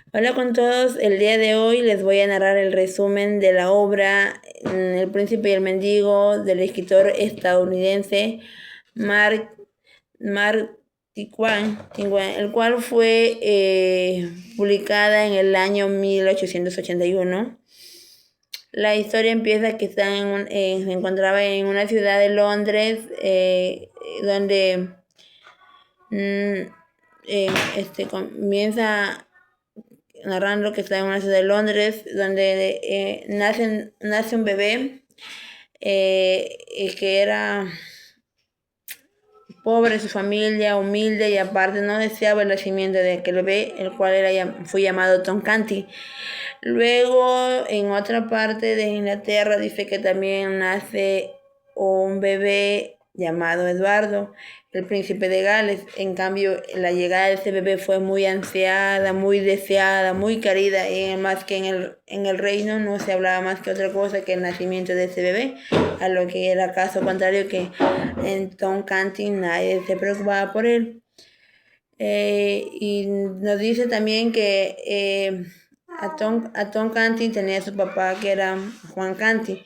Hola con todos, el día de hoy les voy a narrar el resumen de la obra El Príncipe y el Mendigo del escritor estadounidense Mark, Mark Twain, el cual fue publicada en el año 1881. La historia empieza que se encontraba en una ciudad de Londres donde mm, comienza narrando que está en una ciudad de Londres donde nace un bebé que era pobre, su familia humilde y aparte no deseaba el nacimiento de aquel bebé, el cual fue llamado Tom Canty. Luego en otra parte de Inglaterra dice que también nace un bebé llamado Eduardo, el príncipe de Gales. En cambio, la llegada de ese bebé fue muy ansiada, muy deseada, muy querida, y más que en el reino no se hablaba más que otra cosa que el nacimiento de ese bebé, a lo que era caso contrario que en Tom Canty nadie se preocupaba por él. Y nos dice también que a Tom Canty tenía su papá que era Juan Canty,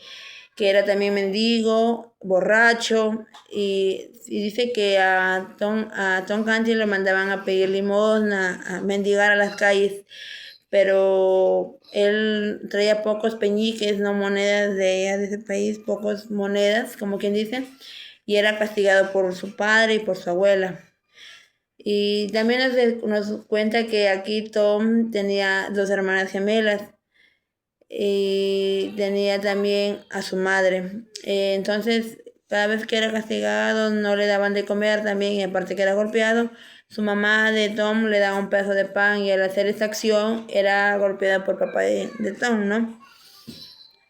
que era también mendigo, borracho, y dice que a Tom Canty le mandaban a pedir limosna, a mendigar a las calles, pero él traía pocos peñiques, no monedas de ese país, pocos monedas, como quien dice, y era castigado por su padre y por su abuela. Y también nos cuenta que aquí Tom tenía dos hermanas gemelas y tenía también a su madre. Entonces, cada vez que era castigado, no le daban de comer también, y aparte que era golpeado, su mamá de Tom le daba un pedazo de pan y al hacer esta acción era golpeada por papá de Tom, ¿no?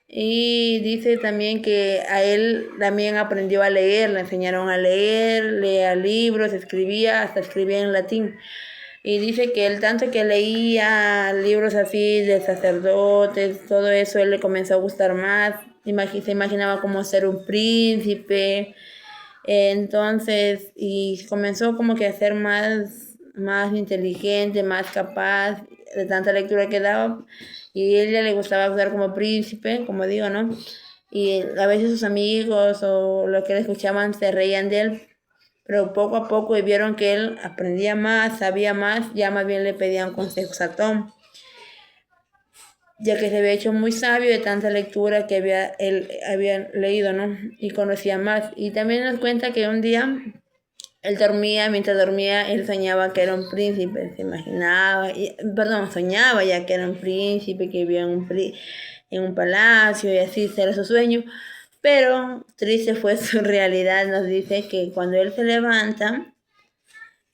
Y dice también que a él también aprendió a leer, le enseñaron a leer, leía libros, escribía, hasta escribía en latín. Y dice que él tanto que leía libros así de sacerdotes, todo eso, él le comenzó a gustar más, se imaginaba como ser un príncipe, entonces, y comenzó como que a ser más inteligente, más capaz de tanta lectura que daba, y a ella le gustaba actuar como príncipe, como digo, ¿no? Y a veces sus amigos o los que le escuchaban se reían de él, pero poco a poco y vieron que él aprendía más, sabía más, ya más bien le pedían consejos a Tom, ya que se había hecho muy sabio de tanta lectura que él había leído, ¿no? Y conocía más. Y también nos cuenta que un día él dormía, mientras dormía, él soñaba que era un príncipe, se imaginaba, soñaba ya que era un príncipe, que vivía en un palacio y así, ese era su sueño. Pero triste fue su realidad, nos dice que cuando él se levanta,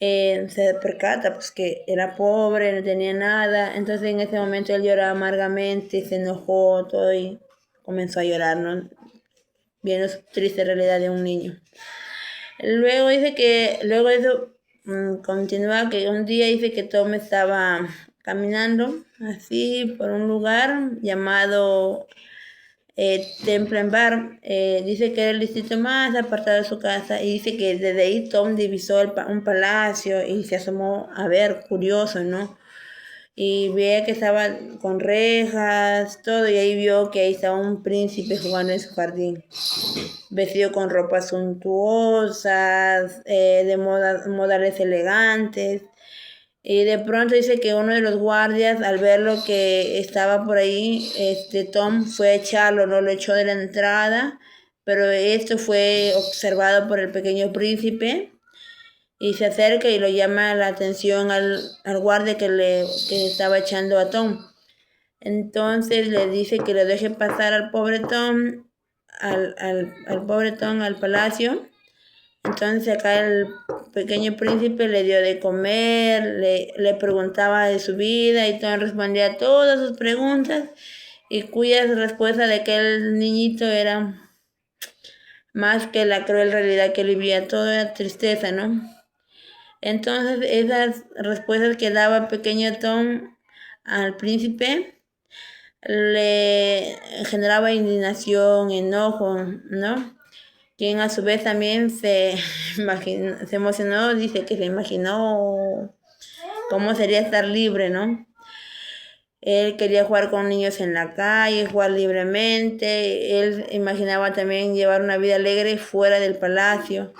se percata pues que era pobre, no tenía nada, entonces en ese momento él lloraba amargamente, se enojó todo y comenzó a llorar, ¿no? Viendo su triste realidad de un niño. Luego dice que, luego eso continúa que un día dice que Tom estaba caminando así por un lugar llamado Temple Bar. Dice que era el distrito más apartado de su casa y dice que desde ahí Tom divisó un palacio y se asomó a ver, curioso, ¿no? Y veía que estaba con rejas, todo, y ahí vio que ahí estaba un príncipe jugando en su jardín, vestido con ropas suntuosas, modales elegantes. Y de pronto dice que uno de los guardias, al ver lo que estaba por ahí, Tom fue a echarlo, no lo echó de la entrada, pero esto fue observado por el pequeño príncipe y se acerca y lo llama la atención al guardia que estaba echando a Tom. Entonces le dice que le deje pasar al pobre Tom, al pobre Tom al palacio. Entonces acá el pequeño príncipe le dio de comer, le preguntaba de su vida y Tom respondía a todas sus preguntas y cuyas respuestas de aquel niñito eran más que la cruel realidad que él vivía, todo era tristeza, ¿no? Entonces esas respuestas que daba el pequeño Tom al príncipe le generaba indignación, enojo, ¿no? Quien a su vez también se emocionó, dice que se imaginó cómo sería estar libre, ¿no? Él quería jugar con niños en la calle, jugar libremente. Él imaginaba también llevar una vida alegre fuera del palacio.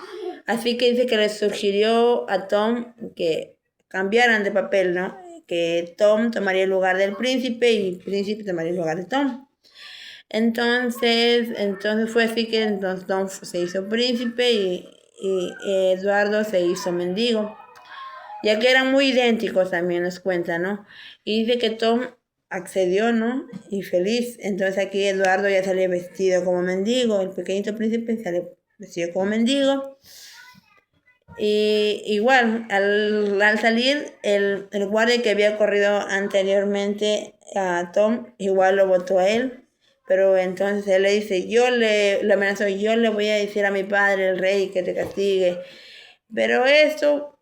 Así que dice que le sugirió a Tom que cambiaran de papel, ¿no? Que Tom tomaría el lugar del príncipe y el príncipe tomaría el lugar de Tom. Entonces fue así que entonces Tom se hizo príncipe y Eduardo se hizo mendigo, ya que eran muy idénticos también nos cuenta, ¿no? Y dice que Tom accedió, ¿no? Y feliz. Entonces aquí Eduardo ya sale vestido como mendigo, el pequeñito príncipe sale vestido como mendigo. Y igual, al salir, el guardia que había corrido anteriormente a Tom, igual lo votó a él. Pero entonces él le dice, le amenazó, yo le voy a decir a mi padre, el rey, que te castigue. Pero esto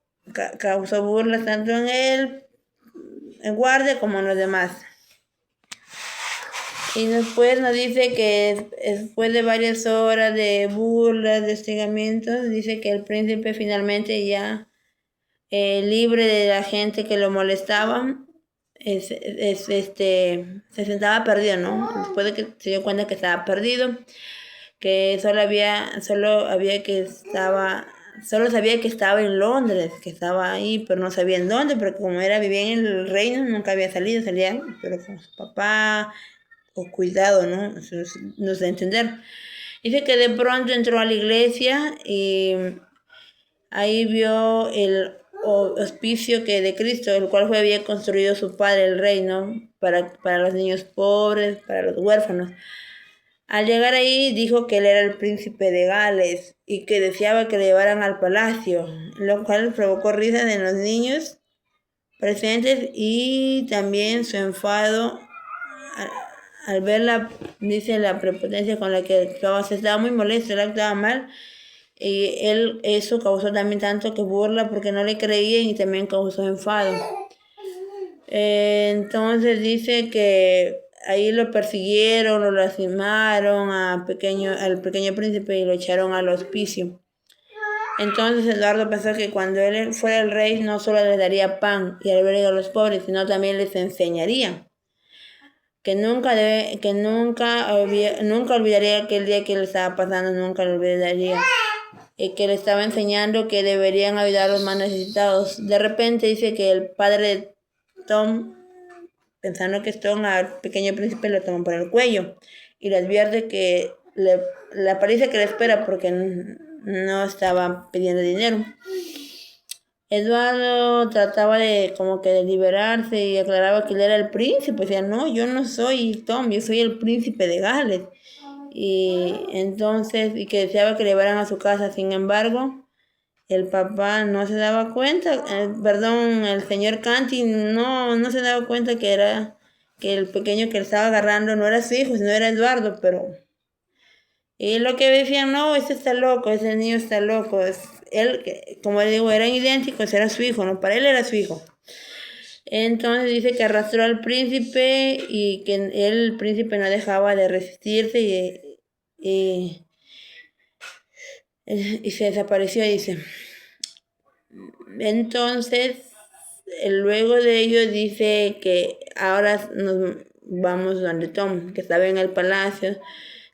causó burlas tanto en él, el guardia, como en los demás. Y después nos dice que después de varias horas de burlas, de hostigamientos, dice que el príncipe finalmente ya libre de la gente que lo molestaba, se sentaba perdido, ¿no? Después de que se dio cuenta que estaba perdido, que solo sabía que estaba en Londres, que estaba ahí, pero no sabía en dónde, porque como vivía en el reino, nunca había salido, salía, pero con su papá, o cuidado, ¿no? No sé entender. Dice que de pronto entró a la iglesia y ahí vio el hospicio de Cristo, el cual había construido su padre, el rey, ¿no? Para los niños pobres, para los huérfanos. Al llegar ahí dijo que él era el príncipe de Gales y que deseaba que le llevaran al palacio, lo cual provocó risas en los niños presentes y también su enfado al ver la prepotencia con la que actuaba. Se estaba muy molesto, él actuaba mal. Y eso causó también tanto que burla porque no le creían y también causó enfado. Entonces dice que ahí lo persiguieron, lo lastimaron al pequeño príncipe y lo echaron al hospicio. Entonces Eduardo pensó que cuando él fuera el rey no solo les daría pan y albergue a los pobres, sino también les enseñaría. Que nunca olvidaría aquel día que le estaba pasando, nunca lo olvidaría. Que le estaba enseñando que deberían ayudar a los más necesitados. De repente dice que el padre de Tom, pensando que es Tom, al pequeño príncipe lo toma por el cuello y le advierte que le parece que le espera porque no estaba pidiendo dinero. Eduardo trataba de liberarse y aclaraba que él era el príncipe. Decía, no, yo no soy Tom, yo soy el príncipe de Gales. Y entonces, y que deseaba que le llevaran a su casa. Sin embargo, el papá no se daba cuenta, el señor Canty no se daba cuenta que el pequeño que él estaba agarrando no era su hijo, sino era Eduardo, pero... Y lo que decían, no, ese está loco, ese niño está loco. Él, como le digo, eran idénticos, era su hijo, ¿no? Para él era su hijo. Entonces dice que arrastró al príncipe y que el príncipe no dejaba de resistirse y se desapareció, dice. Entonces, luego de ello dice que ahora nos vamos donde Tom, que estaba en el palacio.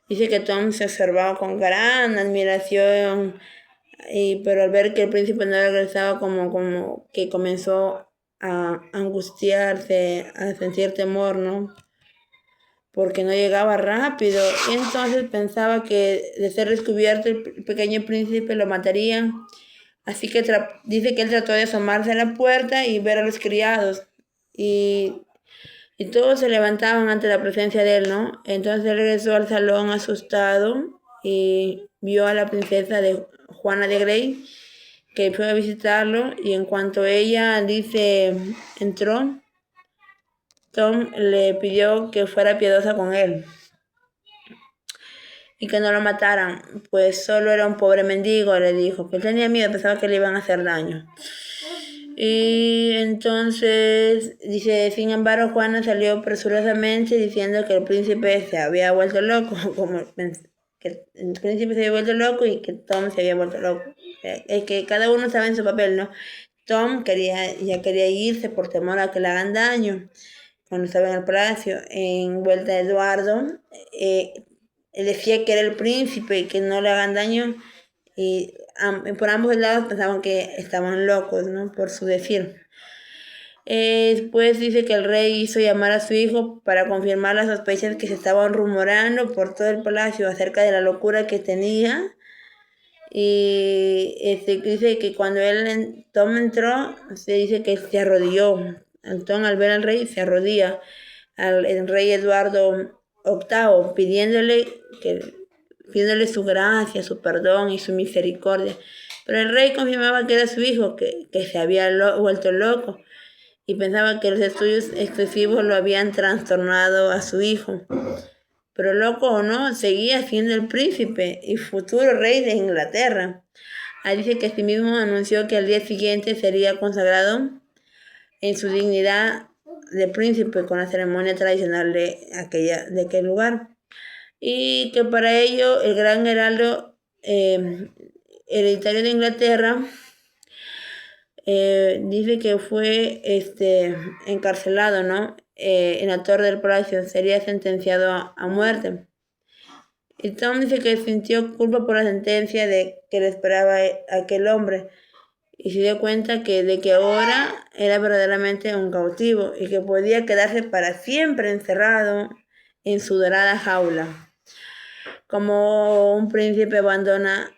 Dice que Tom se observaba con gran admiración, pero al ver que el príncipe no regresaba, como que comenzó a angustiarse, a sentir temor, ¿no? Porque no llegaba rápido. Y entonces pensaba que de ser descubierto el pequeño príncipe lo mataría. Así que dice que él trató de asomarse a la puerta y ver a los criados. Y todos se levantaban ante la presencia de él, ¿no? Entonces él regresó al salón asustado y vio a la princesa de Juana de Grey, que fue a visitarlo, y en cuanto ella entró, Tom le pidió que fuera piadosa con él y que no lo mataran, pues solo era un pobre mendigo, le dijo, que él tenía miedo, pensaba que le iban a hacer daño. Y entonces dice, sin embargo, Juana salió presurosamente diciendo que el príncipe se había vuelto loco, que el príncipe se había vuelto loco y que Tom se había vuelto loco. Es que cada uno estaba en su papel, ¿no? Tom ya quería irse por temor a que le hagan daño. cuando estaba en el palacio, en vuelta a Eduardo, él decía que era el príncipe y que no le hagan daño, y por ambos lados pensaban que estaban locos, ¿no? Por su decir. Después dice que el rey hizo llamar a su hijo para confirmar las sospechas que se estaban rumorando por todo el palacio acerca de la locura que tenía. Y dice que cuando Tom entró, se dice que se arrodilló. Tom, al ver al rey, se arrodilla al rey Eduardo VIII, pidiéndole su gracia, su perdón y su misericordia. Pero el rey confirmaba que era su hijo, que se había vuelto loco, y pensaba que los estudios excesivos lo habían trastornado a su hijo. Pero loco o no, seguía siendo el príncipe y futuro rey de Inglaterra. Ahí dice que asimismo anunció que al día siguiente sería consagrado en su dignidad de príncipe con la ceremonia tradicional de aquel lugar. Y que para ello el gran heraldo hereditario de Inglaterra dice que fue encarcelado, ¿no? En la torre del palacio, sería sentenciado a muerte. Y Tom dice que sintió culpa por la sentencia que le esperaba a aquel hombre, y se dio cuenta de que ahora era verdaderamente un cautivo y que podía quedarse para siempre encerrado en su dorada jaula, como un príncipe abandonado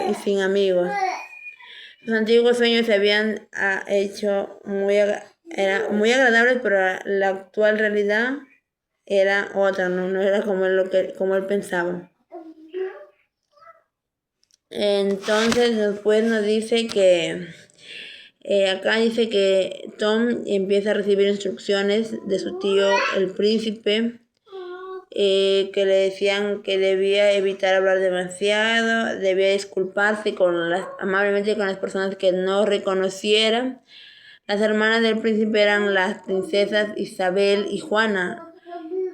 y sin amigos. Sus antiguos sueños se habían hecho muy agradables, pero la actual realidad era otra, no era como él pensaba. Entonces después nos dice que acá dice que Tom empieza a recibir instrucciones de su tío el príncipe, que le decían que debía evitar hablar demasiado, debía disculparse amablemente con las personas que no reconocieran. Las hermanas del príncipe eran las princesas Isabel y Juana.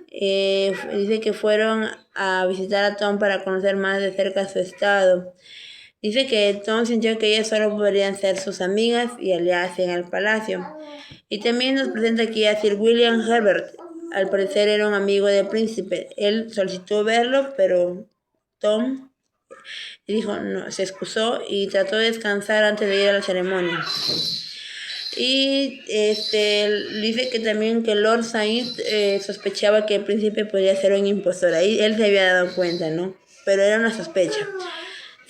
Dice que fueron a visitar a Tom para conocer más de cerca su estado. Dice que Tom sintió que ellas solo podrían ser sus amigas y aliadas en el palacio. Y también nos presenta aquí a Sir William Herbert. Al parecer era un amigo del príncipe. Él solicitó verlo, pero Tom dijo no, se excusó y trató de descansar antes de ir a la ceremonia. Y dice que también que Lord Saint sospechaba que el príncipe podría ser un impostor. Ahí él se había dado cuenta, ¿no? Pero era una sospecha.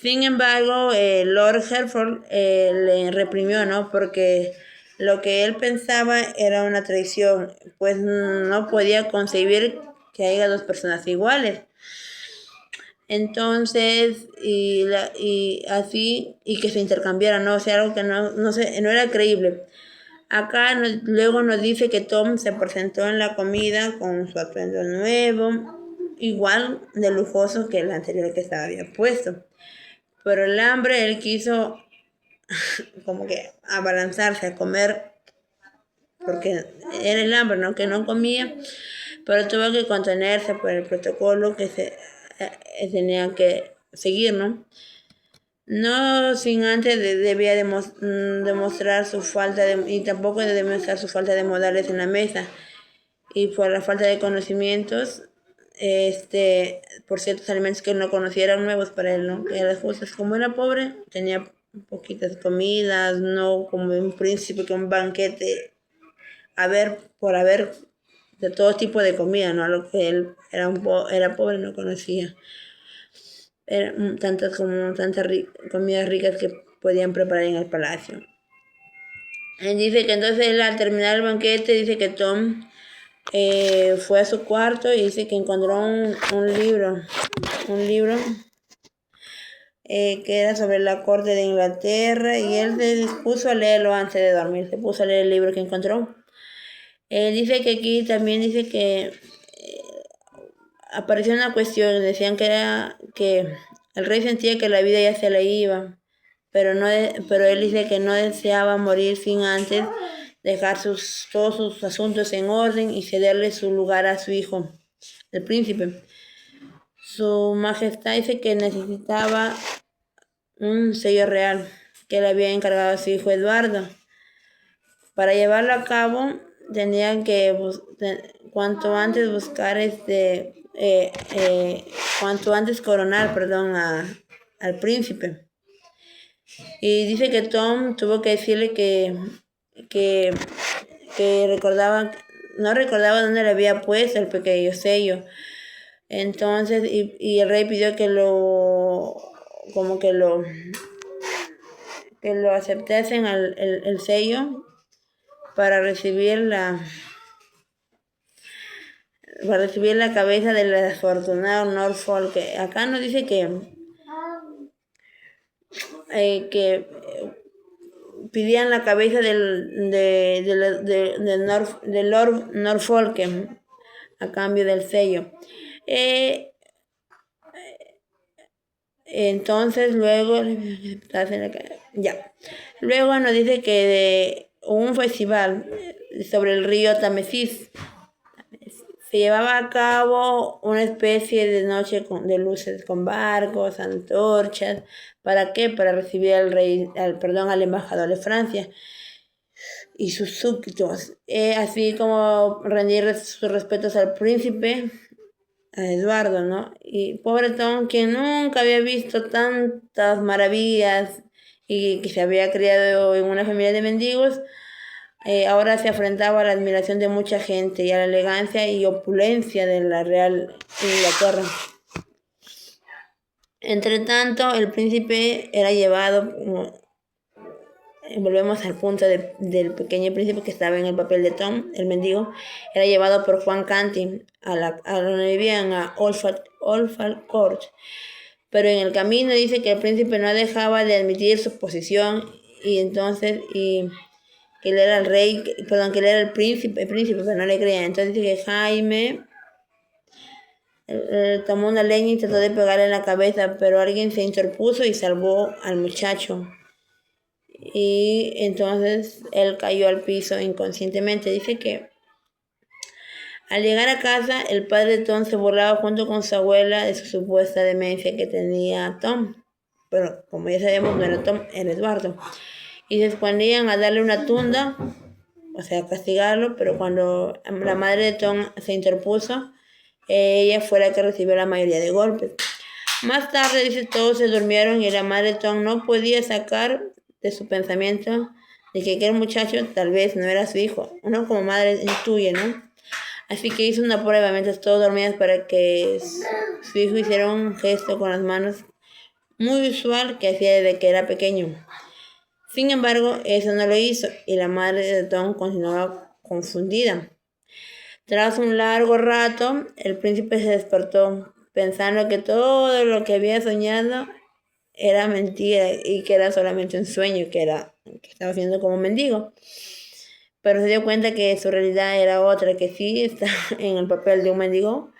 Sin embargo, Lord Hertford le reprimió, ¿no? Porque lo que él pensaba era una traición, pues no podía concebir que haya dos personas iguales. Entonces, y que se intercambiaran, ¿no? O sea, algo que no era creíble. Acá luego nos dice que Tom se presentó en la comida con su atuendo nuevo, igual de lujoso que el anterior que había puesto. Pero el hambre, él quiso como que abalanzarse a comer, porque era el hambre, ¿no? Que no comía, pero tuvo que contenerse por el protocolo que se tenía que seguir, ¿no? No sin antes debía demostrar su falta y tampoco de demostrar su falta de modales en la mesa, y por la falta de conocimientos por ciertos alimentos que no conocía, eran nuevos para él, ¿no? Que las cosas, como era pobre, tenía poquitas comidas, no como un príncipe que un banquete por haber de todo tipo de comida, ¿no? A lo que él era pobre, no conocía. Eran tantas comidas ricas que podían preparar en el palacio. Él dice que entonces él, al terminar el banquete, dice que Tom fue a su cuarto y dice que encontró un libro que era sobre la corte de Inglaterra, y él se dispuso a leerlo antes de dormir. Se puso a leer el libro que encontró. Dice que aquí también dice que apareció una cuestión. Decían que era que el rey sentía que la vida ya se le iba, pero él dice que no deseaba morir sin antes dejar todos sus asuntos en orden y cederle su lugar a su hijo, el príncipe. Su majestad dice que necesitaba un sello real que le había encargado a su hijo Eduardo. Para llevarlo a cabo, tenían que cuanto antes buscar cuanto antes coronar, perdón, al príncipe. Y dice que Tom tuvo que decirle que no recordaba dónde le había puesto el pequeño sello. Entonces, y el rey pidió que lo aceptasen el sello para recibir la cabeza del afortunado Norfolk. Acá nos dice que pidían la cabeza de Lord Norfolk a cambio del sello. Entonces luego nos dice que de un festival sobre el río Támesis se llevaba a cabo una especie de noche de luces con barcos, antorchas. ¿Para qué? Para recibir al embajador de Francia y sus súbditos, así como rendir sus respetos al príncipe, a Eduardo, ¿no? Y pobre Tom, que nunca había visto tantas maravillas y que se había criado en una familia de mendigos, ahora se enfrentaba a la admiración de mucha gente y a la elegancia y opulencia de la Real Inglaterra. Entre tanto, el príncipe era llevado, volvemos al punto del pequeño príncipe que estaba en el papel de Tom, el mendigo, era llevado por Juan Canting a donde vivían, a Oldford Court. Pero en el camino dice que el príncipe no dejaba de admitir su posición y entonces que él era el rey, que él era el príncipe, pero no le creían. Entonces dice que Jaime tomó una leña y trató de pegarle en la cabeza, pero alguien se interpuso y salvó al muchacho. Y entonces él cayó al piso inconscientemente. Dice que al llegar a casa, el padre de Tom se burlaba junto con su abuela de su supuesta demencia que tenía Tom. Pero como ya sabemos, no era Tom, era Eduardo. Y se escondían a darle una tunda, o sea, a castigarlo, pero cuando la madre de Tom se interpuso, ella fue la que recibió la mayoría de golpes. Más tarde, dice, todos se durmieron y la madre de Tom no podía sacar de su pensamiento de que aquel muchacho tal vez no era su hijo. Uno como madre intuye, ¿no? Así que hizo una prueba mientras todos dormían para que su hijo hiciera un gesto con las manos muy usual que hacía desde que era pequeño. Sin embargo, eso no lo hizo y la madre de Tom continuaba confundida. Tras un largo rato, el príncipe se despertó pensando que todo lo que había soñado era mentira y que era solamente un sueño, que estaba haciendo como mendigo. Pero se dio cuenta que su realidad era otra, que sí está en el papel de un mendigo.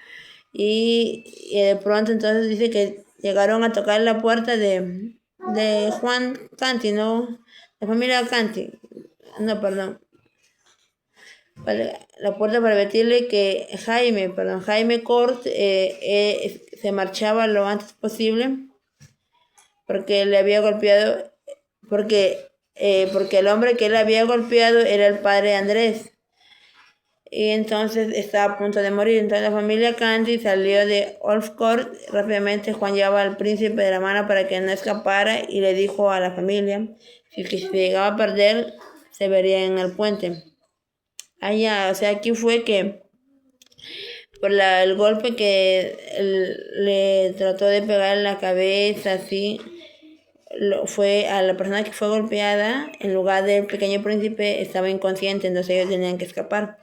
Y de pronto entonces dice que llegaron a tocar la puerta de Juan Canty, ¿no? La familia Canty. No, perdón. La puerta para advertirle que Jaime Court se marchaba lo antes posible porque le había golpeado, porque el hombre que él había golpeado era el padre Andrés. Y entonces estaba a punto de morir. Entonces la familia Canty salió de Court. Rápidamente Juan llevaba al príncipe de la mano para que no escapara y le dijo a la familia que si se llegaba a perder se vería en el puente. Allá, o sea, aquí fue que por el golpe que le trató de pegar en la cabeza, así, fue a la persona que fue golpeada, en lugar del pequeño príncipe, estaba inconsciente, entonces ellos tenían que escapar.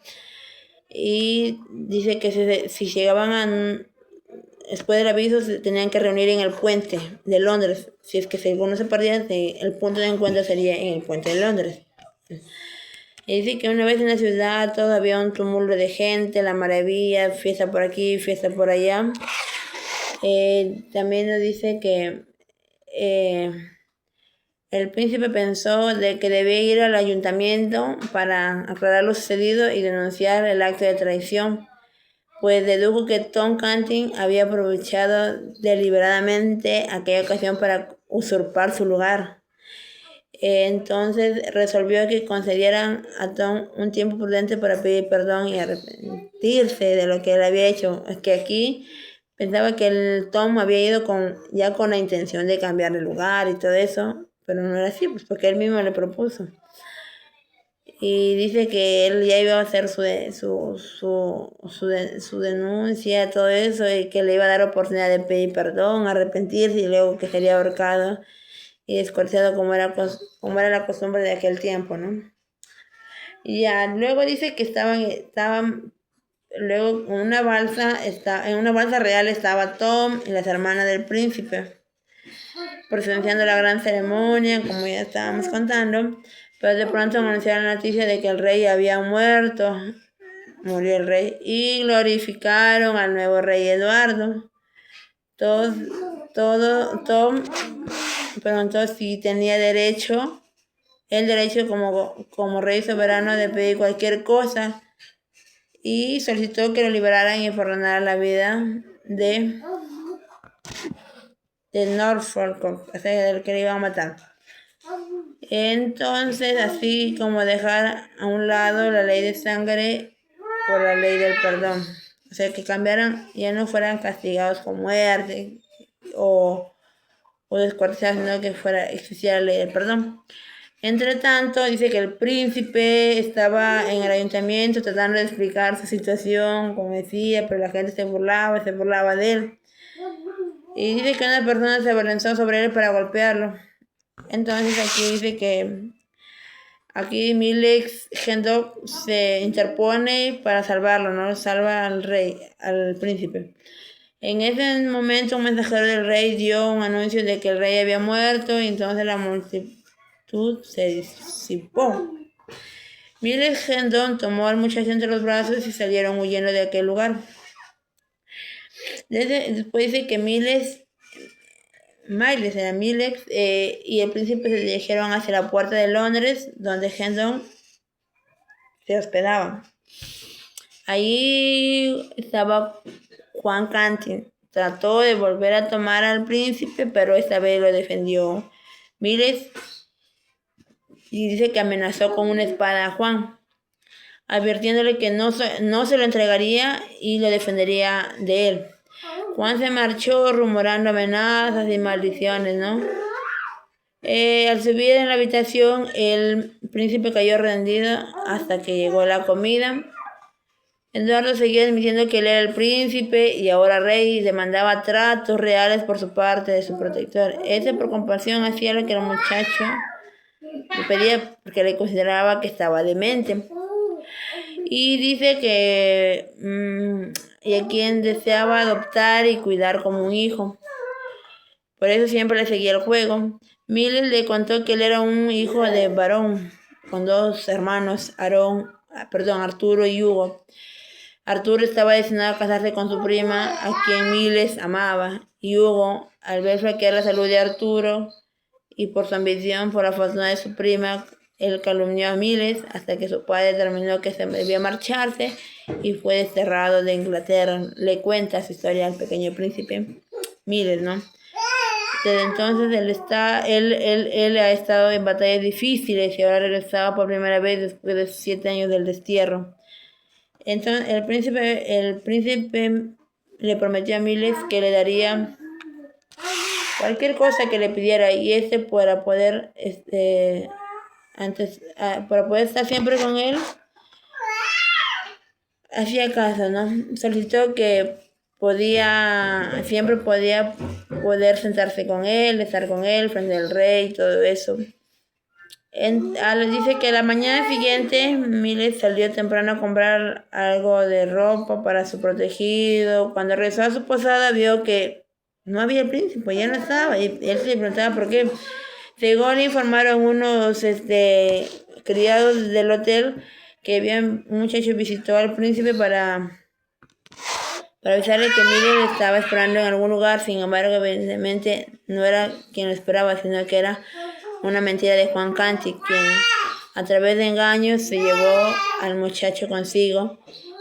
Y dice que si llegaban después del aviso, se tenían que reunir en el puente de Londres. Si es que si alguno se perdía, el punto de encuentro sería en el puente de Londres. Y dice que una vez en la ciudad todo había un tumulto de gente, la maravilla, fiesta por aquí, fiesta por allá. También nos dice que el príncipe pensó de que debía ir al ayuntamiento para aclarar lo sucedido y denunciar el acto de traición, pues dedujo que Tom Canting había aprovechado deliberadamente aquella ocasión para usurpar su lugar. Entonces resolvió que concedieran a Tom un tiempo prudente para pedir perdón y arrepentirse de lo que él había hecho. Es que aquí pensaba que el Tom había ido ya con la intención de cambiar de lugar y todo eso, pero no era así, pues porque él mismo le propuso. Y dice que él ya iba a hacer su denuncia, todo eso, y que le iba a dar oportunidad de pedir perdón, arrepentirse, y luego que sería ahorcado y descuartizado como era la costumbre de aquel tiempo, ¿no? Y ya, luego dice que estaban luego en una balsa real estaba Tom y las hermanas del príncipe, presenciando la gran ceremonia, como ya estábamos contando, pero de pronto anunciaron la noticia de que el rey había muerto, murió el rey, y glorificaron al nuevo rey Eduardo. Tom preguntó si tenía el derecho como rey soberano de pedir cualquier cosa, y solicitó que lo liberaran y perdonaran la vida de Norfolk, o sea, del que le iban a matar. Entonces, así como dejar a un lado la ley de sangre por la ley del perdón. O sea, que cambiaran, ya no fueran castigados con muerte o descuartizados, sino que existiera la ley del perdón. Entre tanto, dice que el príncipe estaba en el ayuntamiento tratando de explicar su situación, como decía, pero la gente se burlaba de él. Y dice que una persona se abalanzó sobre él para golpearlo. Entonces aquí dice que Miles Hendok se interpone para salvarlo, ¿no? Salva al príncipe. En ese momento un mensajero del rey dio un anuncio de que el rey había muerto, y entonces la multitud se disipó. Miles Hendon tomó al muchacho entre los brazos y salieron huyendo de aquel lugar. Después dice que Miles y el príncipe se dirigieron hacia la puerta de Londres, donde Hendon se hospedaba. Ahí estaba Juan Canting. Trató de volver a tomar al príncipe, pero esta vez lo defendió Miles, y dice que amenazó con una espada a Juan, advirtiéndole que no se lo entregaría y lo defendería de él. Juan se marchó rumorando amenazas y maldiciones, ¿no? Al subir en la habitación, el príncipe cayó rendido hasta que llegó la comida. Eduardo seguía diciendo que él era el príncipe y ahora rey, y demandaba tratos reales por su parte de su protector. Ese, por compasión, hacía lo que el muchacho le pedía, porque le consideraba que estaba demente. Y dice que y a quien deseaba adoptar y cuidar como un hijo. Por eso siempre le seguía el juego. Miles le contó que él era un hijo de varón, con dos hermanos, Arturo y Hugo. Arturo estaba destinado a casarse con su prima, a quien Miles amaba, y Hugo, al ver flaquear la salud de Arturo y por su ambición por la fortuna de su prima, él calumnió a Miles hasta que su padre determinó que se debía marcharse y fue desterrado de Inglaterra. Le cuenta su historia al pequeño príncipe Miles, ¿no? Desde entonces él ha estado en batallas difíciles y ahora regresaba por primera vez después de 7 años del destierro. Entonces el príncipe le prometió a Miles que le daría cualquier cosa que le pidiera, y para poder estar siempre con él, hacía caso, ¿no? Solicitó que siempre podía poder sentarse con él, estar con él frente al rey, todo eso. Dice que la mañana siguiente Miles salió temprano a comprar algo de ropa para su protegido. Cuando regresó a su posada vio que no había el príncipe, ya no estaba, y él se le preguntaba por qué. Según le informaron unos criados del hotel que un muchacho visitó al príncipe para avisarle que Miles estaba esperando en algún lugar. Sin embargo, evidentemente no era quien lo esperaba, sino que era una mentira de Juan Canting, quien a través de engaños se llevó al muchacho consigo.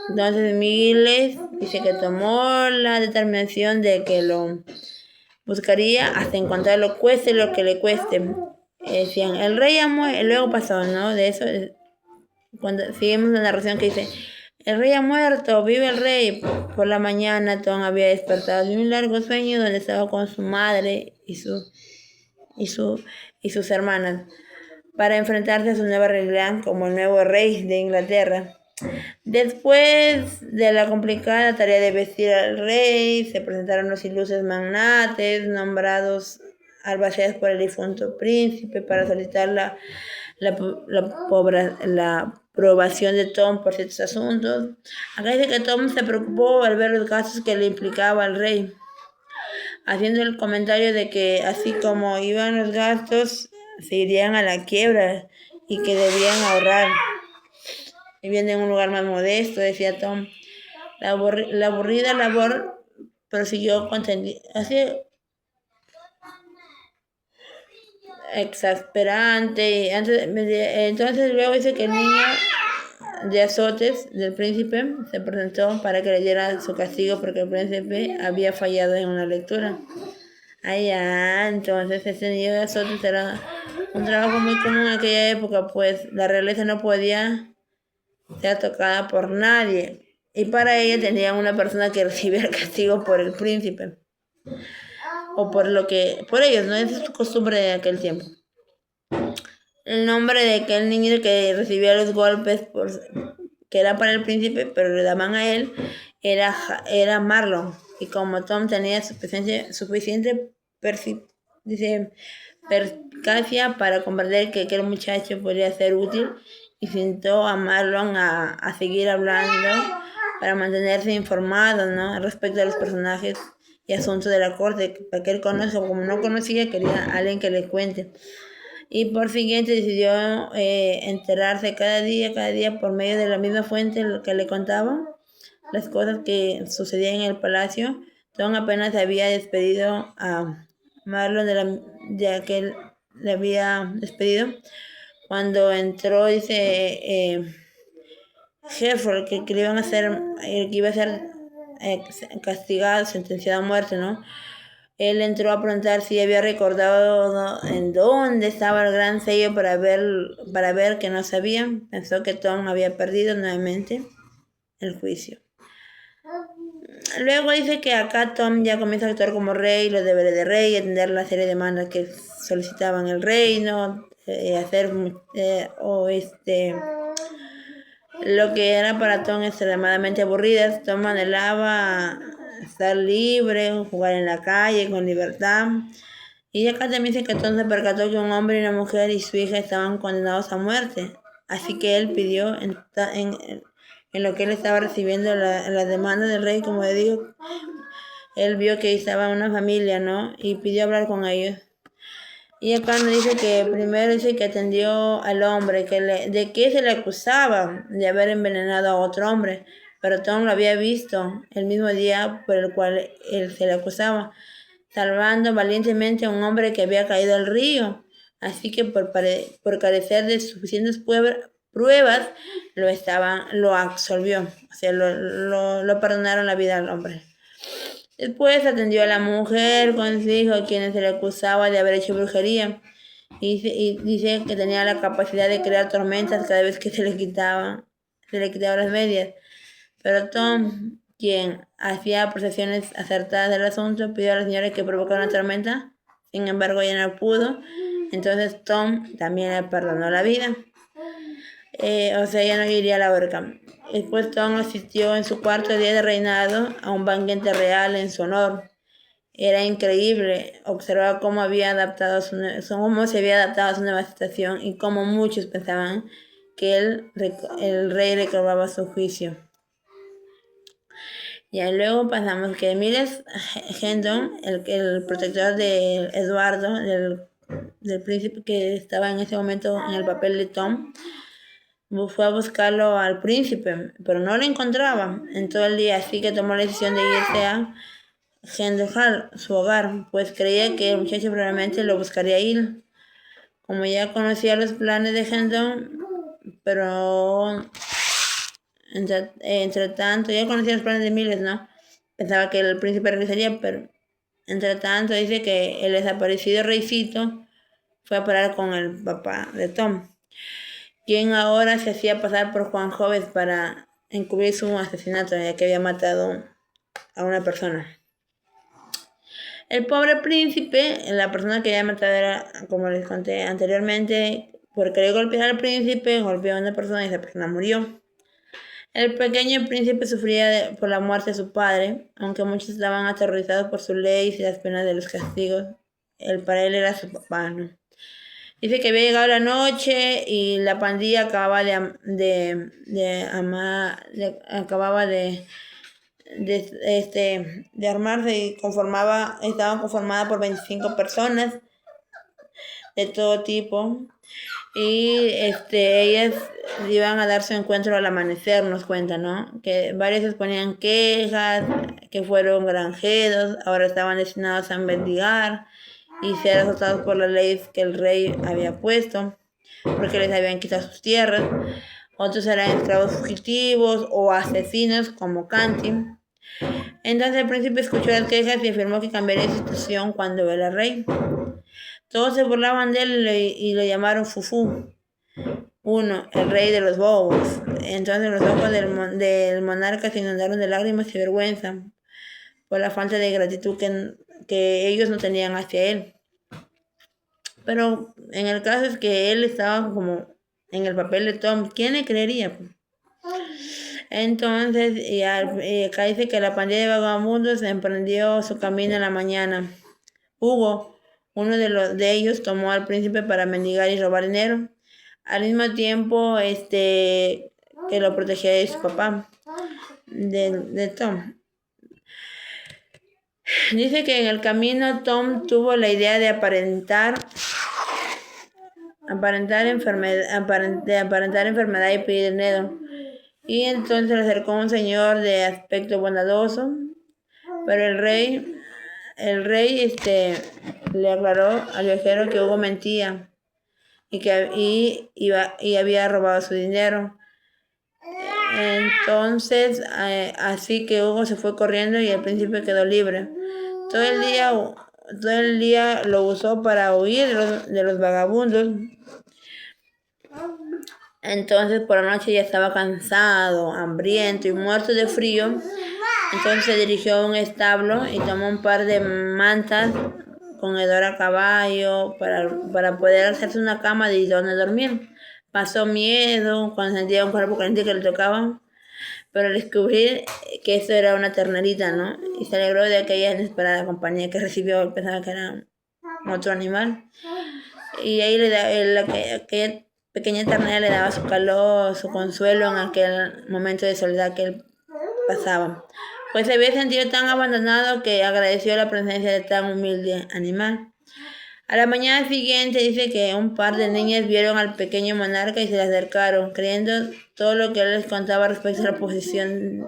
Entonces Miles dice que tomó la determinación de que lo buscaría hasta encontrarlo, cueste lo que le cueste. decían, el rey ha muerto, luego pasó, ¿no? De eso, cuando seguimos la narración que dice, el rey ha muerto, vive el rey. Por la mañana Tom había despertado de un largo sueño donde estaba con su madre y sus hermanas para enfrentarse a su nueva realidad como el nuevo rey de Inglaterra. Después de la complicada tarea de vestir al rey, se presentaron los ilustres magnates nombrados albaceas por el difunto príncipe para solicitar la aprobación de Tom por ciertos asuntos. Acá dice que Tom se preocupó al ver los gastos que le implicaba al rey, haciendo el comentario de que así como iban los gastos, se irían a la quiebra y que debían ahorrar. Viviendo en un lugar más modesto, decía Tom. La aburrida labor prosiguió así exasperante. Entonces luego dice que el niño de azotes del príncipe se presentó para que le diera su castigo porque el príncipe había fallado en una lectura. Entonces ese niño de azotes era un trabajo muy común en aquella época, pues la realeza no podía ser tocada por nadie. Y para ella tenía una persona que recibía el castigo por el príncipe. O por ellos, ¿no? Esa es su costumbre de aquel tiempo. El nombre de aquel niño que recibía los golpes que era para el príncipe, pero le daban a él, era Marlon. Y como Tom tenía suficiente perspicacia para comprender que aquel muchacho podría ser útil, y sentó a Marlon a seguir hablando para mantenerse informado, ¿no? Respecto a los personajes y asuntos de la corte, para que él conozca, como no conocía, quería alguien que le cuente. Y por siguiente decidió enterarse cada día por medio de la misma fuente que le contaba las cosas que sucedían en el palacio. Tom apenas había despedido a Marlon de aquel le había despedido. Cuando entró, dice Hereford, que le iban a hacer, que iba a ser castigado, sentenciado a muerte, ¿no? Él entró a preguntar si había recordado en dónde estaba el gran sello para ver que no sabía. Pensó que Tom había perdido nuevamente el juicio. Luego dice que acá Tom ya comienza a actuar como rey, los deberes de rey, atender la serie de demandas que solicitaban el reino, lo que era para Tom extremadamente aburridas. Tom anhelaba estar libre, jugar en la calle con libertad. Y acá también dice que Tom se percató que un hombre y una mujer y su hija estaban condenados a muerte. Así que él pidió, en lo que él estaba recibiendo la demanda del rey, como le digo, él vio que estaba una familia, ¿no? Y pidió hablar con ellos. Y acá nos dice que primero dice que atendió al hombre, de que se le acusaba de haber envenenado a otro hombre, pero Tom lo había visto el mismo día por el cual él se le acusaba, salvando valientemente a un hombre que había caído al río. Así que por carecer de suficientes pruebas, lo absolvió, o sea, lo perdonaron la vida al hombre. Después atendió a la mujer con su hijo, a quienes se le acusaba de haber hecho brujería. Y dice que tenía la capacidad de crear tormentas cada vez que se le quitaba las medias. Pero Tom, quien hacía apreciaciones acertadas del asunto, pidió a la señora que provocara una tormenta. Sin embargo, ella no pudo. Entonces Tom también le perdonó la vida. Ya no iría a la horca. Después Tom asistió en su cuarto día de reinado a un banquete real en su honor. Era increíble observar cómo se había adaptado a su nueva situación y cómo muchos pensaban que el rey recobraba su juicio. Ya luego pasamos que Miles Hendon, el protector de Eduardo, del príncipe que estaba en ese momento en el papel de Tom, fue a buscarlo al príncipe, pero no lo encontraba en todo el día, así que tomó la decisión de irse a Hendon, su hogar, pues creía que el muchacho probablemente lo buscaría ir. Como ya conocía los planes de Hendon, pero entre tanto, ya conocía los planes de Miles, ¿no? Pensaba que el príncipe regresaría, pero entre tanto dice que el desaparecido reycito fue a parar con el papá de Tom, quien ahora se hacía pasar por Juan Joves para encubrir su asesinato, ya que había matado a una persona. El pobre príncipe, la persona que había matado era, como les conté anteriormente, por querer golpear al príncipe, golpeó a una persona y esa persona murió. El pequeño príncipe sufría por la muerte de su padre, aunque muchos estaban aterrorizados por sus leyes y las penas de los castigos. Para él era su papá, ¿no? Dice que había llegado la noche y la pandilla acababa de armarse y estaba conformada por 25 personas de todo tipo. Y ellas iban a dar su encuentro al amanecer, nos cuentan, ¿no? Que varios les ponían quejas, que fueron granjeros, ahora estaban destinados a mendigar y ser azotados por las leyes que el rey había puesto, porque les habían quitado sus tierras. Otros eran esclavos fugitivos o asesinos, como Canti. Entonces el príncipe escuchó las quejas y afirmó que cambiaría su situación cuando era rey. Todos se burlaban de él y lo llamaron Fufú, el rey de los bobos. Entonces los ojos del monarca se inundaron de lágrimas y vergüenza por la falta de gratitud que ellos no tenían hacia él. Pero en el caso es que él estaba como en el papel de Tom. ¿Quién le creería? Entonces, acá dice que la pandilla de vagabundos emprendió su camino en la mañana. Hugo, uno de ellos, tomó al príncipe para mendigar y robar dinero, al mismo tiempo que lo protegía de su papá, de Tom. Dice que en el camino Tom tuvo la idea de aparentar enfermedad y pedir dinero. Y entonces le acercó un señor de aspecto bondadoso, pero el rey le aclaró al viajero que Hugo mentía y había robado su dinero. Entonces, así que Hugo se fue corriendo y el príncipe quedó libre. Todo el día lo usó para huir de los vagabundos. Entonces por la noche ya estaba cansado, hambriento y muerto de frío. Entonces se dirigió a un establo y tomó un par de mantas con hedor a caballo para poder hacerse una cama de donde dormir. Pasó miedo cuando sentía un cuerpo caliente que le tocaba, pero al descubrir que esto era una ternerita, ¿no? Y se alegró de aquella inesperada compañía que recibió, pensaba que era otro animal. Y ahí aquella pequeña ternera le daba su calor, su consuelo en aquel momento de soledad que él pasaba. Pues se había sentido tan abandonado que agradeció la presencia de tan humilde animal. A la mañana siguiente dice que un par de niñas vieron al pequeño monarca y se le acercaron, creyendo todo lo que él les contaba respecto a la posición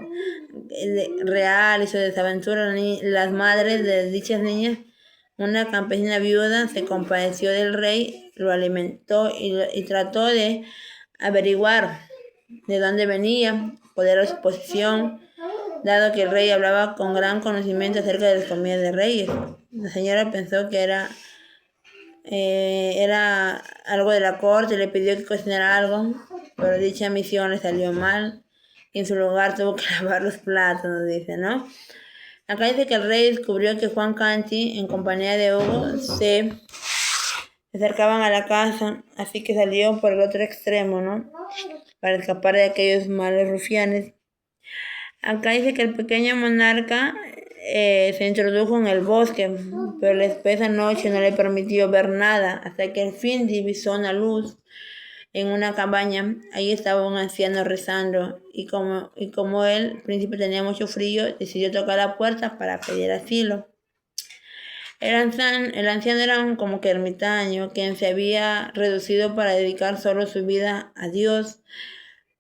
real y su desaventura. Las madres de dichas niñas, una campesina viuda, se compadeció del rey, lo alimentó y trató de averiguar de dónde venía, cuál era su posición, dado que el rey hablaba con gran conocimiento acerca de las comidas de reyes. La señora pensó que era algo de la corte y le pidió que cocinara algo, pero dicha misión le salió mal y en su lugar tuvo que lavar los platos, nos dice, ¿no? Acá dice que el rey descubrió que Juan Canti, en compañía de Hugo, se acercaban a la casa, así que salió por el otro extremo, ¿no? Para escapar de aquellos malos rufianes. Acá dice que el pequeño monarca se introdujo en el bosque, pero la espesa noche no le permitió ver nada, hasta que al fin divisó una luz en una cabaña. Ahí estaba un anciano rezando, y como el príncipe tenía mucho frío, decidió tocar la puerta para pedir asilo. El anciano era como que ermitaño, quien se había reducido para dedicar solo su vida a Dios.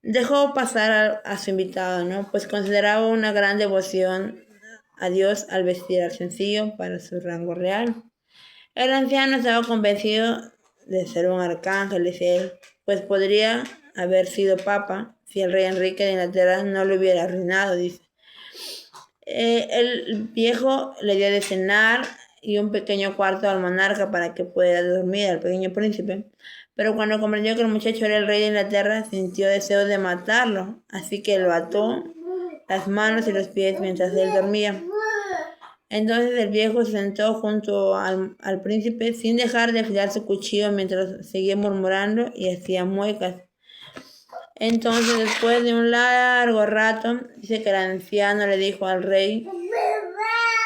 Dejó pasar a su invitado, ¿no? Pues consideraba una gran devoción a Dios al vestir al sencillo para su rango real. El anciano estaba convencido de ser un arcángel, dice él, pues podría haber sido papa si el rey Enrique de Inglaterra no lo hubiera arruinado, dice. El viejo le dio de cenar y un pequeño cuarto al monarca para que pudiera dormir al pequeño príncipe. Pero cuando comprendió que el muchacho era el rey de Inglaterra, sintió deseo de matarlo, así que lo ató las manos y los pies mientras él dormía. Entonces el viejo se sentó junto al príncipe sin dejar de afilar su cuchillo mientras seguía murmurando y hacía muecas. Entonces, después de un largo rato, dice que el anciano le dijo al rey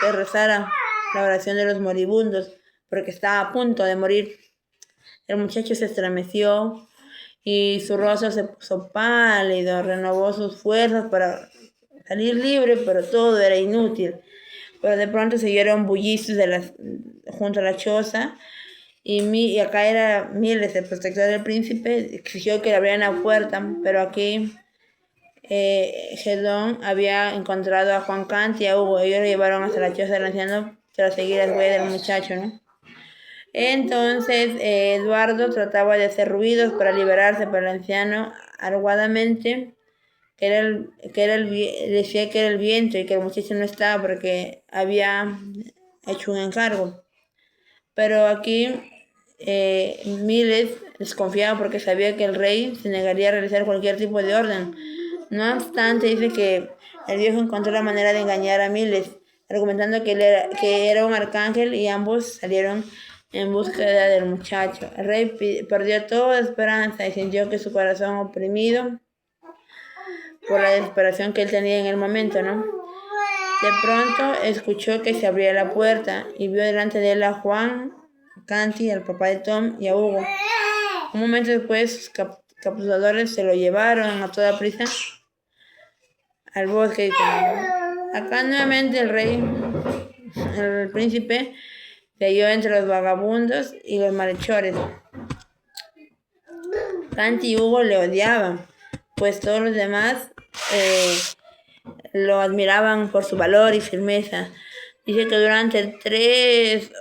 que rezara la oración de los moribundos, porque estaba a punto de morir. El muchacho se estremeció y su rostro se puso pálido, renovó sus fuerzas para salir libre, pero todo era inútil. Pero de pronto se oyeron bullicios junto a la choza y acá era Miles, el protector del príncipe, exigió que le abrieran la puerta, pero aquí Gedón había encontrado a Juan Cant y a Hugo. Ellos lo llevaron hasta la choza del anciano para seguir las huellas del muchacho, ¿no? Entonces Eduardo trataba de hacer ruidos para liberarse, pero el anciano argudamente decía que era el viento y que el muchacho no estaba porque había hecho un encargo. Pero aquí Miles desconfiaba porque sabía que el rey se negaría a realizar cualquier tipo de orden. No obstante, dice que el viejo encontró la manera de engañar a Miles, argumentando que era un arcángel, y ambos salieron en búsqueda del muchacho. El rey perdió toda esperanza y sintió que su corazón oprimido por la desesperación que él tenía en el momento, ¿no? De pronto escuchó que se abría la puerta y vio delante de él a Juan Canty, al papá de Tom, y a Hugo. Un momento después, sus capturadores se lo llevaron a toda prisa al bosque. Acá nuevamente el príncipe, se halló entre los vagabundos y los malhechores. Canty y Hugo le odiaban, pues todos los demás lo admiraban por su valor y firmeza. Dice que durante 3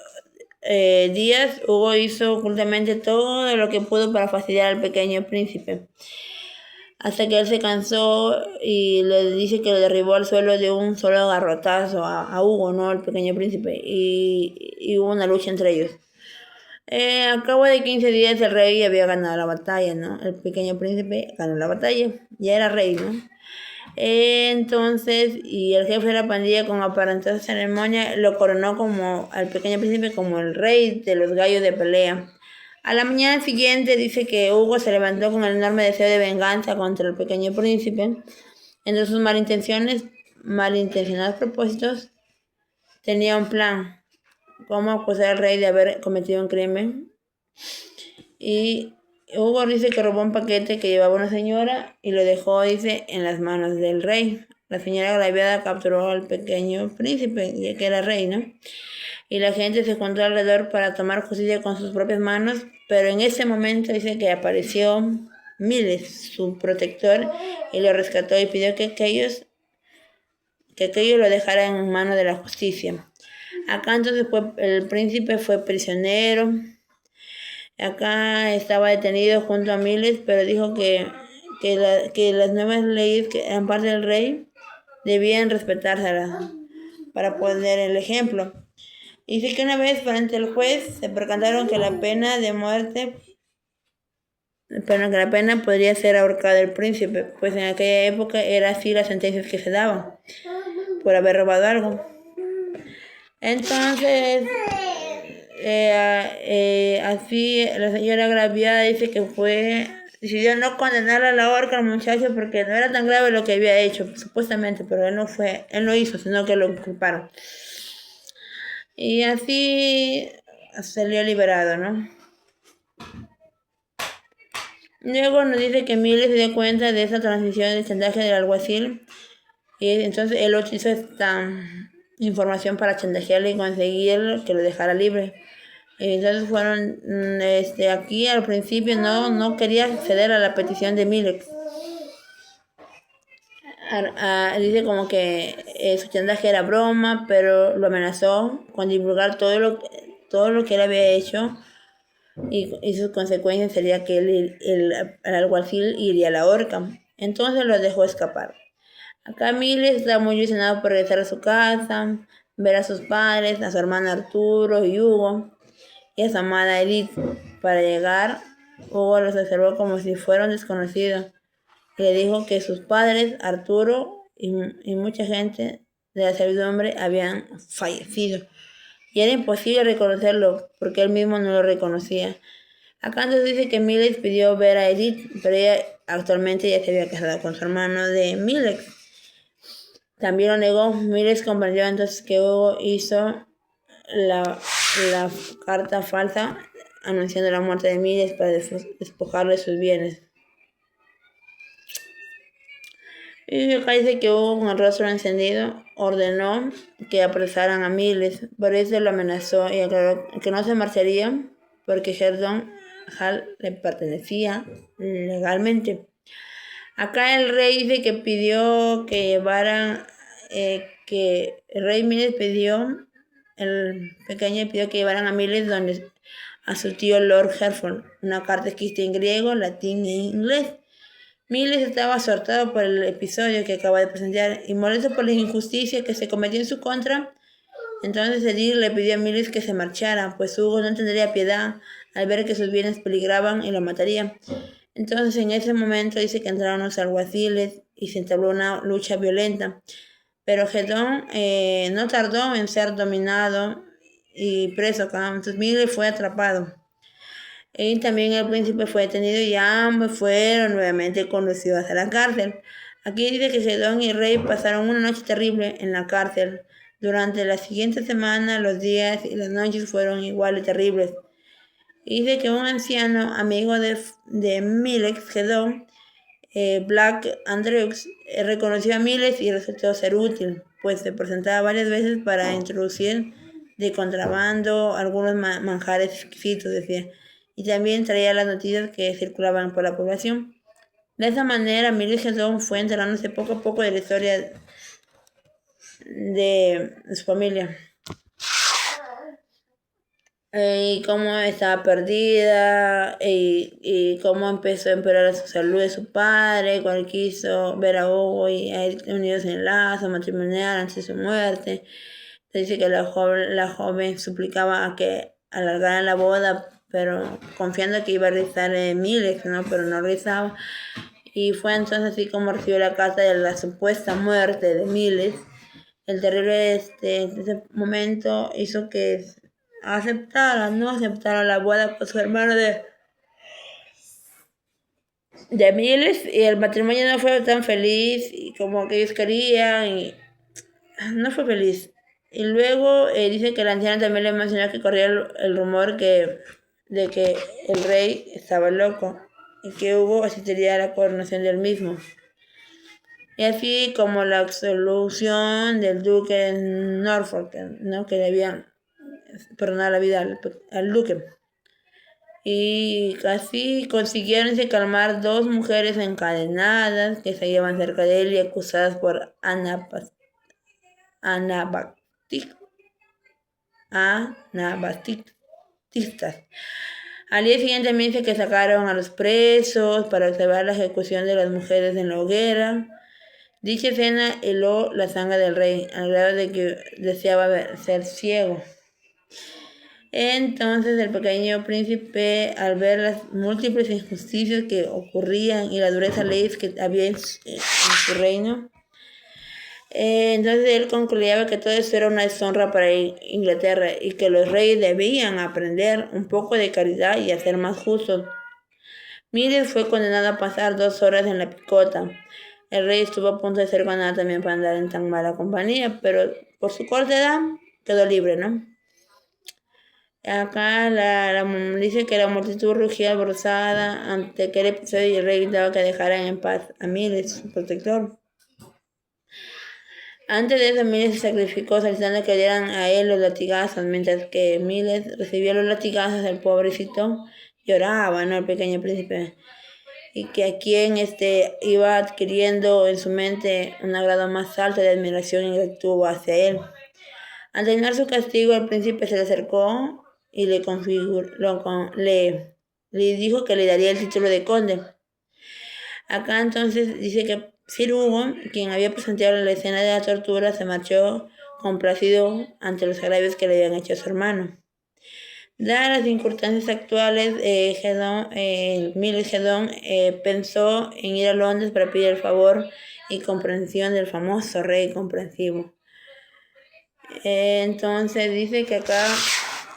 días Hugo hizo ocultamente todo lo que pudo para fastidiar al pequeño príncipe, hasta que él se cansó y le dice que lo derribó al suelo de un solo garrotazo a Hugo, ¿no? El pequeño príncipe, y hubo una lucha entre ellos. A cabo de 15 días el rey había ganado la batalla, ¿no? El pequeño príncipe ganó la batalla, ya era rey, ¿no? Entonces, y el jefe de la pandilla, con aparentosa ceremonia, lo coronó al pequeño príncipe como el rey de los gallos de pelea. A la mañana siguiente dice que Hugo se levantó con el enorme deseo de venganza contra el pequeño príncipe. Entre sus malintencionados propósitos, tenía un plan: cómo acusar al rey de haber cometido un crimen. Y Hugo dice que robó un paquete que llevaba una señora y lo dejó, dice, en las manos del rey. La señora agraviada capturó al pequeño príncipe, ya que era rey, ¿no? Y la gente se juntó alrededor para tomar justicia con sus propias manos, pero en ese momento dice que apareció Miles, su protector, y lo rescató y pidió que aquello lo dejara en manos de la justicia. Acá entonces el príncipe fue prisionero. Acá estaba detenido junto a Miles, pero dijo que las nuevas leyes que eran parte del rey debían respetárselas para poner el ejemplo. Y dice que una vez frente al juez se percataron que la pena de muerte, pero que la pena podría ser ahorcado el príncipe, pues en aquella época era así las sentencias que se daban por haber robado algo. Entonces, así la señora agraviada dice que decidió no condenar a la horca al muchacho porque no era tan grave lo que había hecho, supuestamente, pero él no hizo, sino que lo inculparon. Y así salió liberado, ¿no? Luego nos dice que Miles se dio cuenta de esa transición del chantaje del alguacil, y entonces él utilizó esta información para chantajearle y conseguir que lo dejara libre. Y entonces fueron, aquí al principio no quería ceder a la petición de Miles. Dice como que su chantaje era broma, pero lo amenazó con divulgar todo lo que él había hecho, y sus consecuencias sería que el alguacil iría a la horca. Entonces lo dejó escapar. Acá Miles está muy ilusionado por regresar a su casa, ver a sus padres, a su hermano Arturo y Hugo, y a su amada Edith. Para llegar, Hugo los observó como si fuera un desconocido y le dijo que sus padres, Arturo y mucha gente de la servidumbre habían fallecido y era imposible reconocerlo porque él mismo no lo reconocía. Acá entonces dice que Miles pidió ver a Edith, pero ella actualmente ya se había casado con su hermano de Miles. También lo negó. Miles comprendió entonces que Hugo hizo la carta falsa anunciando la muerte de Miles para despojarle sus bienes. Y acá dice que Hugo, con el rostro encendido, ordenó que apresaran a Miles. Por eso lo amenazó y aclaró que no se marcharía porque Herdon Hall le pertenecía legalmente. Acá el rey dice que pidió que llevaran, que el rey Miles pidió, el pequeño pidió que llevaran a Miles a su tío Lord Hertford, una carta escrita en griego, latín e inglés. Miles estaba azortado por el episodio que acaba de presenciar y molesto por la injusticia que se cometió en su contra. Entonces Edith le pidió a Miles que se marchara, pues Hugo no tendría piedad al ver que sus bienes peligraban y lo mataría. Entonces en ese momento dice que entraron los alguaciles y se entabló una lucha violenta. Pero Gedón no tardó en ser dominado y preso. Entonces Miles fue atrapado. Y también el príncipe fue detenido y ambos fueron nuevamente conducidos a la cárcel. Aquí dice que Gedón y Rey pasaron una noche terrible en la cárcel. Durante la siguiente semana, los días y las noches fueron igual de terribles. Y dice que un anciano amigo de Miles, Gedón, Black Andrews, reconoció a Miles y resultó ser útil, pues se presentaba varias veces para introducir de contrabando algunos manjares exquisitos, decía, y también traía las noticias que circulaban por la población. De esa manera, Miles Gedón fue enterándose poco a poco de la historia de su familia. Y cómo estaba perdida y cómo empezó a empeorar su salud de su padre cuando quiso ver a Hugo y a él unidos en lazo matrimonial antes de su muerte. Dice que la joven suplicaba a que alargaran la boda, pero confiando que iba a rezar Miles, ¿no? Pero no rezaba. Y fue entonces así como recibió la carta de la supuesta muerte de Miles. El terrible ese momento hizo que no aceptara la boda con su hermano de Miles, y el matrimonio no fue tan feliz y como que ellos querían y no fue feliz. Y luego dice que la anciana también le mencionó que corría el rumor de que el rey estaba loco y que Hugo asistiría a la coronación del mismo. Y así como la absolución del duque de Norfolk, ¿no? Que le habían perdonado la vida al duque. Y casi consiguieron calmar dos mujeres encadenadas que se hallaban cerca de él y acusadas por anabaptistas. Al día siguiente también dice que sacaron a los presos para observar la ejecución de las mujeres en la hoguera. Dicha escena heló la sangre del rey, al grado de que deseaba ser ciego. Entonces el pequeño príncipe, al ver las múltiples injusticias que ocurrían y la dureza leyes que había en su reino, entonces él concluía que todo eso era una deshonra para Inglaterra y que los reyes debían aprender un poco de caridad y a ser más justos. Miles fue condenado a pasar 2 horas en la picota. El rey estuvo a punto de ser condenado también para andar en tan mala compañía, pero por su corta edad quedó libre, ¿no? Acá dice que la multitud rugía alborozada ante aquel episodio y el rey gritaba que dejaran en paz a Miles, su protector. Antes de eso, Miles se sacrificó solicitando que dieran a él los latigazos, mientras que Miles recibía los latigazos, el pobrecito lloraba, ¿no? El pequeño príncipe. Y que a quien iba adquiriendo en su mente un grado más alto de admiración y gratitud hacia él. Al terminar su castigo, el príncipe se le acercó y le dijo que le daría el título de conde. Acá entonces dice que Sir Hugo, quien había presenciado la escena de la tortura, se marchó complacido ante los agravios que le habían hecho a su hermano. Dadas las circunstancias actuales, Miles Gedón pensó en ir a Londres para pedir el favor y comprensión del famoso rey comprensivo. Entonces dice que acá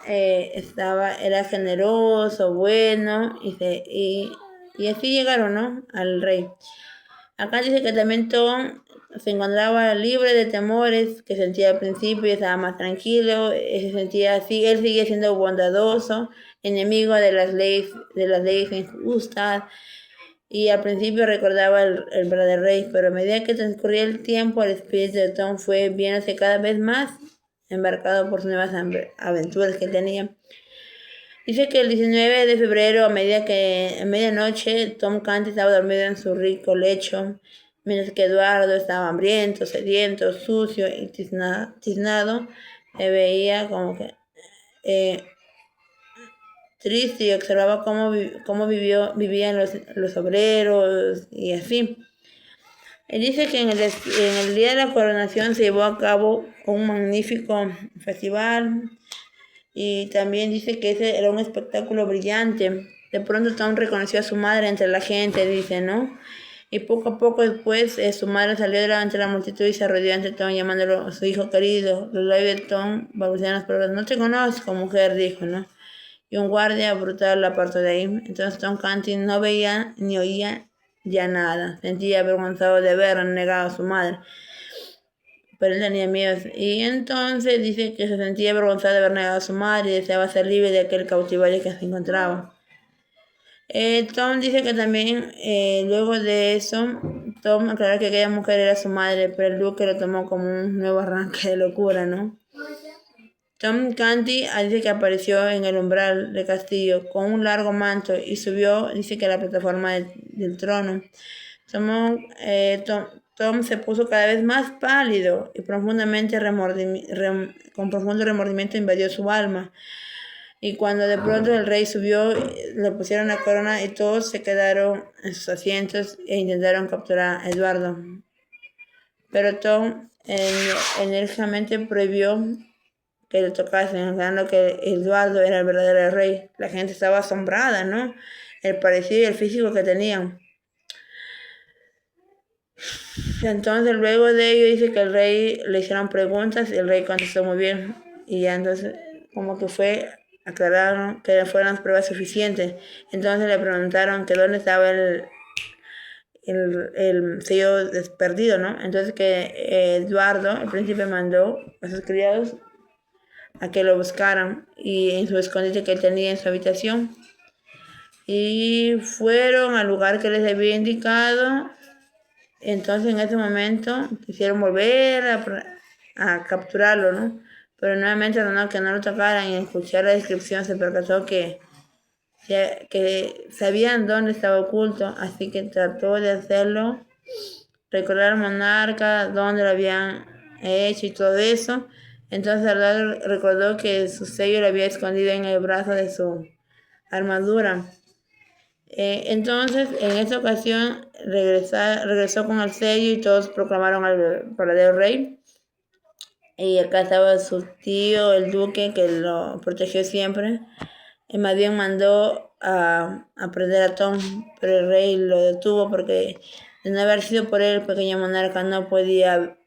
era generoso, bueno, y así llegaron, ¿no?, al rey. Acá dice que también Tom se encontraba libre de temores que sentía al principio y estaba más tranquilo, se sentía así, él seguía siendo bondadoso, enemigo de las leyes injustas, y al principio recordaba el verdadero rey, pero a medida que transcurría el tiempo, el espíritu de Tom fue viéndose cada vez más embarcado por sus nuevas aventuras que tenía. Dice que el 19 de febrero, a medianoche, Tom Canty estaba dormido en su rico lecho, mientras que Eduardo estaba hambriento, sediento, sucio y tiznado. Veía como que triste y observaba cómo vivían los obreros y así. Él dice que en el día de la coronación se llevó a cabo un magnífico festival. Y también dice que ese era un espectáculo brillante. De pronto Tom reconoció a su madre entre la gente, dice, ¿no? Y poco a poco después su madre salió delante de la multitud y se arrodilló ante Tom llamándolo su hijo querido. Los labios de Tom balbuceaban las palabras: no te conozco, mujer, dijo, ¿no? Y un guardia brutal la apartó de ahí. Entonces Tom Canty no veía ni oía ya nada. Sentía avergonzado de haber negado a su madre, pero él tenía miedo. Y entonces dice que se sentía avergonzado de haber negado a su madre y deseaba ser libre de aquel cautiverio que se encontraba. Tom dice que también luego de eso, Tom aclaró que aquella mujer era su madre, pero el duque lo tomó como un nuevo arranque de locura, ¿no? Tom Canty dice que apareció en el umbral del castillo con un largo manto y subió, dice que a la plataforma del trono. Tom se puso cada vez más pálido y con profundo remordimiento invadió su alma. Y cuando de pronto el rey subió, le pusieron la corona y todos se quedaron en sus asientos e intentaron capturar a Eduardo. Pero Tom enérgicamente prohibió que le tocasen, aclarando que Eduardo era el verdadero rey. La gente estaba asombrada, ¿no? El parecido y el físico que tenían. Entonces luego de ello dice que el rey le hicieron preguntas y el rey contestó muy bien. Y ya entonces como que aclararon que fueron las pruebas suficientes. Entonces le preguntaron que dónde estaba el sello perdido, ¿no? Entonces que Eduardo, el príncipe, mandó a sus criados a que lo buscaran y en su escondite que él tenía en su habitación. Y fueron al lugar que les había indicado. Entonces en ese momento quisieron volver a capturarlo, ¿no? Pero nuevamente ordenó que no lo tocaran y al escuchar la descripción se percató que sabían dónde estaba oculto, así que trató de hacerlo, recordar al monarca, dónde lo habían hecho y todo eso. Entonces Eduardo recordó que su sello lo había escondido en el brazo de su armadura. Entonces, en esta ocasión regresó con el sello y todos proclamaron al verdadero rey. Y acá estaba su tío, el duque, que lo protegió siempre. Y más bien mandó a prender a Tom, pero el rey lo detuvo porque de no haber sido por él, el pequeño monarca no podía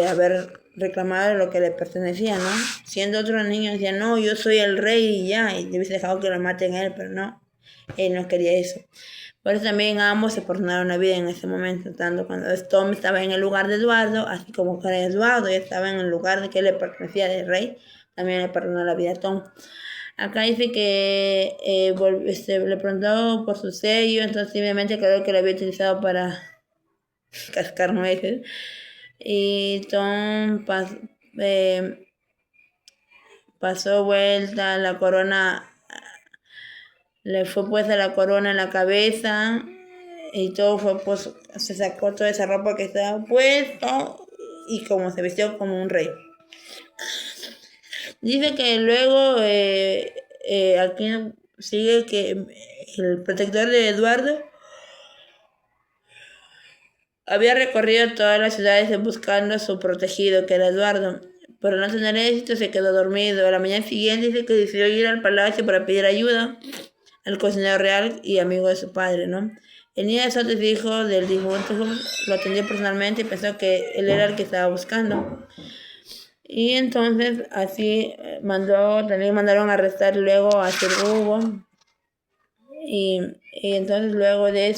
haber reclamado lo que le pertenecía, ¿no? Siendo otro niño decía, no, yo soy el rey y ya, y hubiese dejado que lo maten a él, pero no. Él no quería eso. Por eso también ambos se perdonaron la vida en ese momento, tanto cuando Tom estaba en el lugar de Eduardo, así como cuando Eduardo ya estaba en el lugar de que le pertenecía del rey, también le perdonó la vida a Tom. Acá dice que le preguntó por su sello, entonces simplemente creo que lo había utilizado para cascar nueces. Y Tom pasó vuelta, la corona, le fue puesta la corona en la cabeza y todo fue, pues, se sacó toda esa ropa que estaba puesto y como se vistió como un rey. Dice que luego aquí sigue que el protector de Eduardo había recorrido todas las ciudades buscando a su protegido, que era Eduardo, Por no tener éxito se quedó dormido. A la mañana siguiente dice que decidió ir al palacio para pedir ayuda al cocinero real y amigo de su padre, ¿no? El niño de Sotes, hijo del difunto, lo atendió personalmente y pensó que él era el que estaba buscando. Y entonces así también mandaron a arrestar luego a Sir Hugo. Y entonces luego de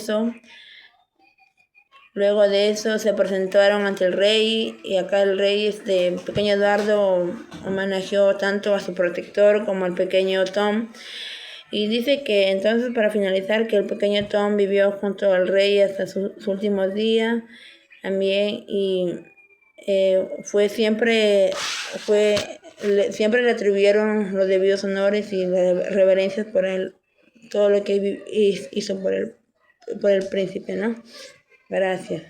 eso se presentaron ante el rey, y acá el rey, pequeño Eduardo, homenajeó tanto a su protector como al pequeño Tom. Y dice que entonces, para finalizar, que el pequeño Tom vivió junto al rey hasta sus últimos días también, y siempre le atribuyeron los debidos honores y las reverencias por él, todo lo que hizo por el príncipe, ¿no? Gracias.